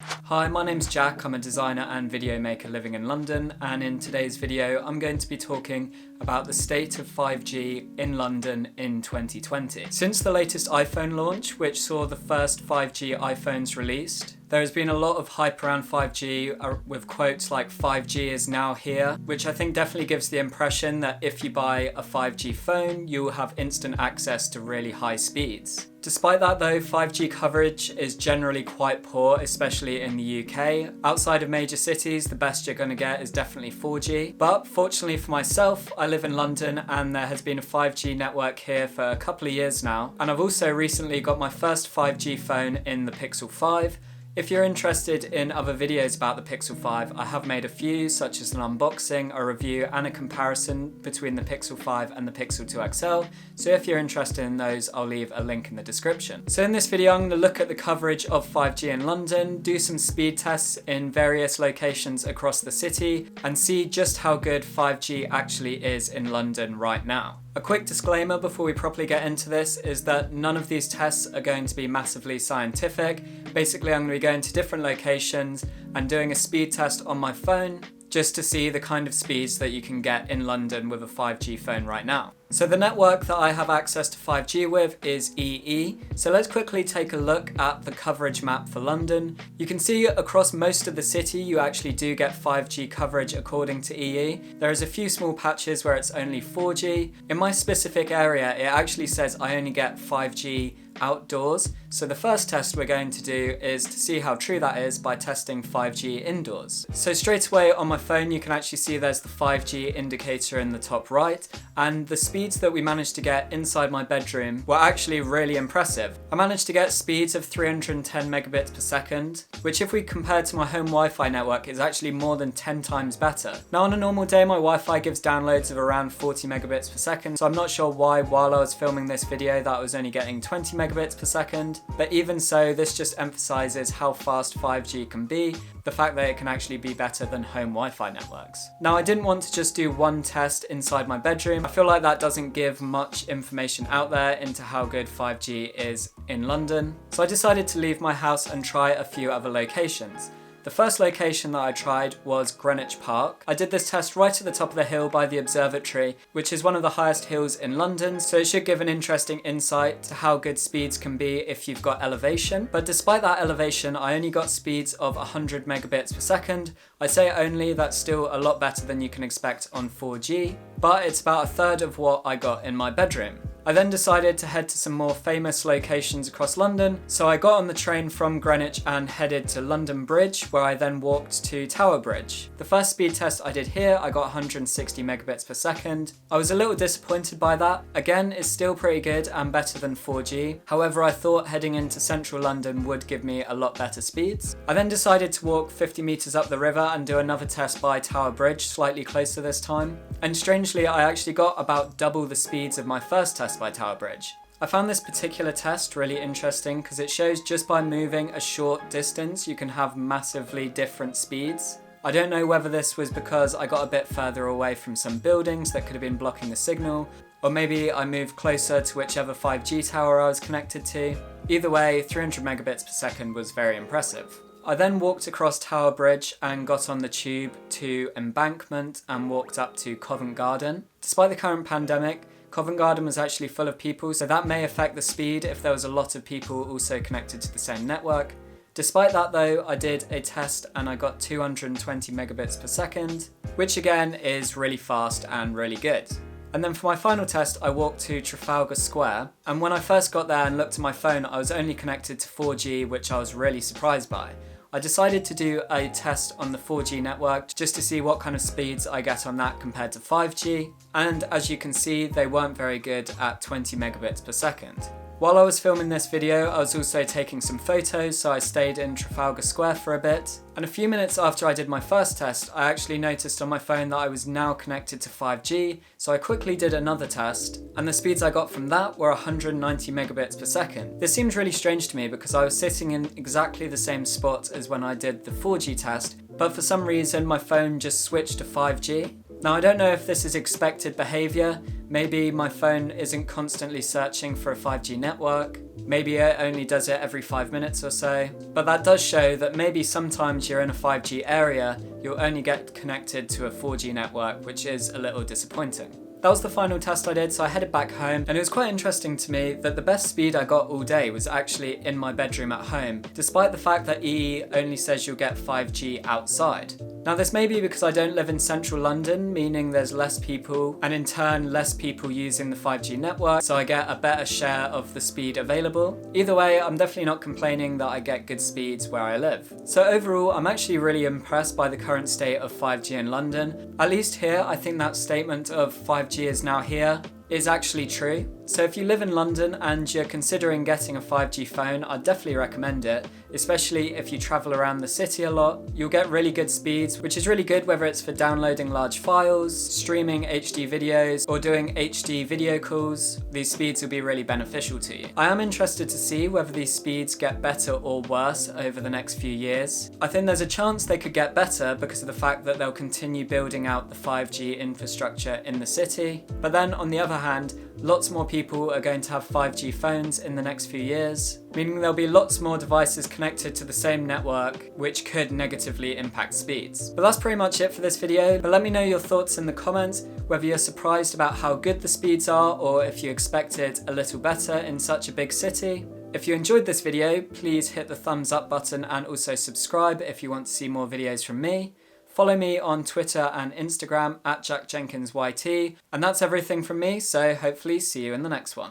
Hi, my name's Jack. I'm a designer and video maker living in London, and in today's video I'm going to be talking about the state of 5G in London in 2020. Since the latest iPhone launch, which saw the first 5G iPhones released, there has been a lot of hype around 5G with quotes like 5G is now here, which I think definitely gives the impression that if you buy a 5G phone, you will have instant access to really high speeds. Despite that though, 5G coverage is generally quite poor, especially in the UK. Outside of major cities, the best you're going to get is definitely 4G. But fortunately for myself, I live in London and there has been a 5G network here for a couple of years now. And I've also recently got my first 5G phone in the Pixel 5. If you're interested in other videos about the Pixel 5, I have made a few, such as an unboxing, a review and a comparison between the Pixel 5 and the Pixel 2 XL, so if you're interested in those, I'll leave a link in the description. So in this video I'm going to look at the coverage of 5G in London, do some speed tests in various locations across the city, and see just how good 5G actually is in London right now. A quick disclaimer before we properly get into this is that none of these tests are going to be massively scientific. Basically, I'm going to be going to different locations and doing a speed test on my phone just to see the kind of speeds that you can get in London with a 5G phone right now. So the network that I have access to 5G with is EE. So let's quickly take a look at the coverage map for London. You can see across most of the city you actually do get 5G coverage according to EE. There is a few small patches where it's only 4G. In my specific area it actually says I only get 5G outdoors. So the first test we're going to do is to see how true that is by testing 5G indoors. So straight away on my phone you can actually see there's the 5G indicator in the top right, and the speeds that we managed to get inside my bedroom were actually really impressive. I managed to get speeds of 310 megabits per second, which if we compare to my home Wi-Fi network is actually more than 10 times better. Now on a normal day my Wi-Fi gives downloads of around 40 megabits per second, so I'm not sure why while I was filming this video that I was only getting 20 megabits per second, but even so this just emphasizes how fast 5G can be, the fact that it can actually be better than home Wi-Fi networks. Now I didn't want to just do one test inside my bedroom. I feel like that doesn't give much information out there into how good 5G is in London, so I decided to leave my house and try a few other locations. The first location that I tried was Greenwich Park. I did this test right at the top of the hill by the observatory, which is one of the highest hills in London, so it should give an interesting insight to how good speeds can be if you've got elevation. But despite that elevation, I only got speeds of 100 megabits per second. I say only, that's still a lot better than you can expect on 4G, but it's about a third of what I got in my bedroom. I then decided to head to some more famous locations across London, so I got on the train from Greenwich and headed to London Bridge, where I then walked to Tower Bridge. The first speed test I did here, I got 160 megabits per second. I was a little disappointed by that. Again, it's still pretty good and better than 4G. However, I thought heading into central London would give me a lot better speeds. I then decided to walk 50 meters up the river and do another test by Tower Bridge, slightly closer this time. And strangely, I actually got about double the speeds of my first test by Tower Bridge. I found this particular test really interesting because it shows just by moving a short distance you can have massively different speeds. I don't know whether this was because I got a bit further away from some buildings that could have been blocking the signal, or maybe I moved closer to whichever 5G tower I was connected to. Either way, 300 megabits per second was very impressive. I then walked across Tower Bridge and got on the tube to Embankment and walked up to Covent Garden. Despite the current pandemic, Covent Garden was actually full of people, so that may affect the speed if there was a lot of people also connected to the same network. Despite that though, I did a test and I got 220 megabits per second, which again is really fast and really good. And then for my final test, I walked to Trafalgar Square, and when I first got there and looked at my phone, I was only connected to 4G, which I was really surprised by. I decided to do a test on the 4G network just to see what kind of speeds I get on that compared to 5G, and as you can see, they weren't very good at 20 megabits per second. While I was filming this video, I was also taking some photos, so I stayed in Trafalgar Square for a bit. And a few minutes after I did my first test, I actually noticed on my phone that I was now connected to 5G, so I quickly did another test, and the speeds I got from that were 190 megabits per second. This seems really strange to me because I was sitting in exactly the same spot as when I did the 4G test, but for some reason my phone just switched to 5G. Now I don't know if this is expected behaviour, Maybe my phone isn't constantly searching for a 5G network. Maybe it only does it every 5 minutes or so. But that does show that maybe sometimes you're in a 5G area, you'll only get connected to a 4G network, which is a little disappointing. That was the final test I did, so I headed back home, and it was quite interesting to me that the best speed I got all day was actually in my bedroom at home, despite the fact that EE only says you'll get 5G outside. Now this may be because I don't live in central London, meaning there's less people, and in turn less people using the 5G network, so I get a better share of the speed available. Either way, I'm definitely not complaining that I get good speeds where I live. So overall, I'm actually really impressed by the current state of 5G in London. At least here, I think that statement of 5G is now here is actually true. So if you live in London and you're considering getting a 5G phone, I'd definitely recommend it, especially if you travel around the city a lot. You'll get really good speeds, which is really good whether it's for downloading large files, streaming HD videos, or doing HD video calls. These speeds will be really beneficial to you. I am interested to see whether these speeds get better or worse over the next few years. I think there's a chance they could get better because of the fact that they'll continue building out the 5G infrastructure in the city. But then on the other hand, lots more people are going to have 5G phones in the next few years, meaning there'll be lots more devices connected to the same network, which could negatively impact speeds. But that's pretty much it for this video, but let me know your thoughts in the comments, whether you're surprised about how good the speeds are or if you expected a little better in such a big city. If you enjoyed this video, please hit the thumbs up button and also subscribe if you want to see more videos from me. Follow me on Twitter and Instagram at JackJenkinsYT. And that's everything from me, so hopefully see you in the next one.